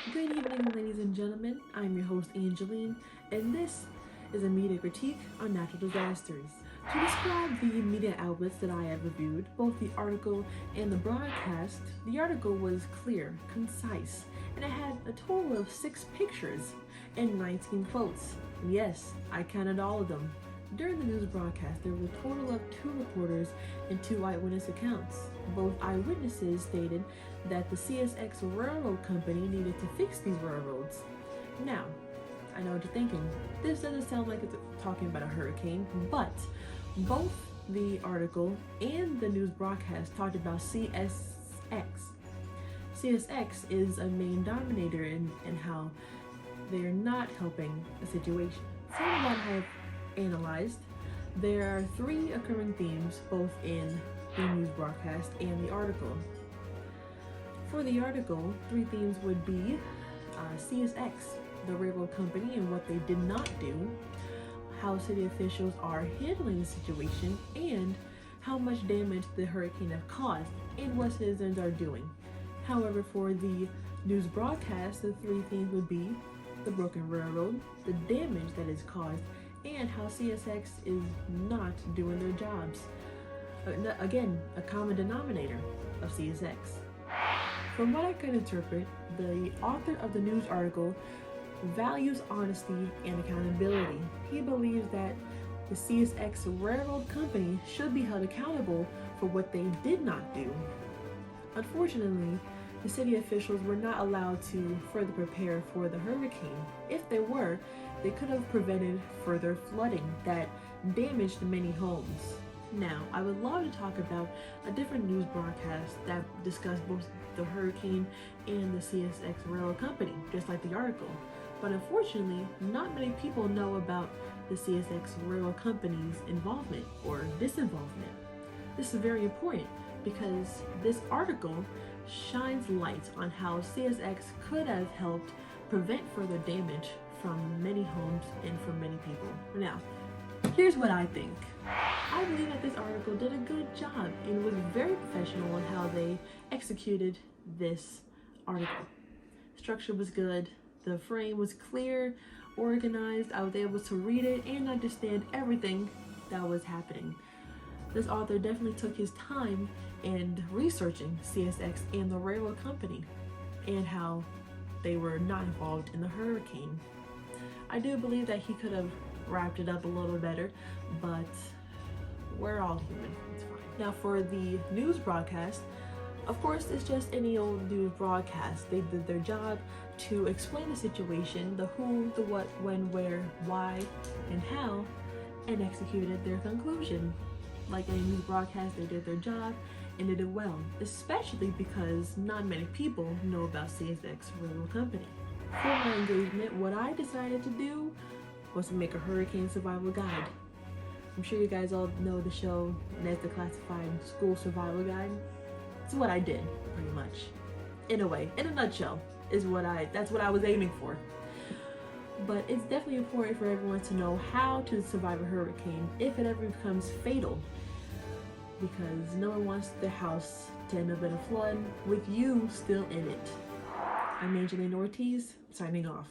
Good evening, ladies and gentlemen. I'm your host, Angeline, and this is a media critique on natural disasters. To describe the media outlets that I have reviewed, both the article and the broadcast, the article was clear, concise, and it had a total of 6 pictures and 19 quotes. And yes, I counted all of them. During the news broadcast, there was a total of 2 reporters and 2 eyewitness accounts. Both eyewitnesses stated that the CSX Railroad Company needed to fix these railroads. Now, I know what you're thinking. This doesn't sound like it's talking about a hurricane, but both the article and the news broadcast talked about CSX. CSX is a main dominator in how they're not helping the situation. From what I've analyzed, there are 3 occurring themes both in the news broadcast and the article. For the article, 3 themes would be CSX, the railroad company, and what they did not do, how city officials are handling the situation, and how much damage the hurricane has caused and what citizens are doing. However, for the news broadcast, the 3 themes would be the broken railroad, the damage that is caused, and how CSX is not doing their jobs. Again, a common denominator of CSX. From what I could interpret, the author of the news article values honesty and accountability. He believes that the CSX Railroad Company should be held accountable for what they did not do. Unfortunately, the city officials were not allowed to further prepare for the hurricane. If they were, they could have prevented further flooding that damaged many homes. Now, I would love to talk about a different news broadcast that discussed both the hurricane and the CSX Railroad Company, just like the article. But unfortunately, not many people know about the CSX Railroad Company's involvement or disinvolvement. This is very important because this article shines light on how CSX could have helped prevent further damage from many homes and from many people. Now, here's what I think. I believe that this article did a good job and was very professional in how they executed this article. Structure was good, the frame was clear, organized, I was able to read it and understand everything that was happening. This author definitely took his time in researching CSX and the railroad company and how they were not involved in the hurricane. I do believe that he could have wrapped it up a little better, but we're all human, it's fine. Now for the news broadcast, of course it's just any old news broadcast. They did their job to explain the situation, the who, the what, when, where, why, and how, and executed their conclusion. Like any news broadcast, they did their job and did it well, especially because not many people know about CSX Railroad Company. For my engagement, what I decided to do was to make a hurricane survival guide. I'm sure you guys all know the show Ned's Declassified School Survival Guide. It's what I did, pretty much. In a way, in a nutshell, that's what I was aiming for. But it's definitely important for everyone to know how to survive a hurricane if it ever becomes fatal, because no one wants their house to end up in a flood with you still in it. I'm Angeline Ortiz, signing off.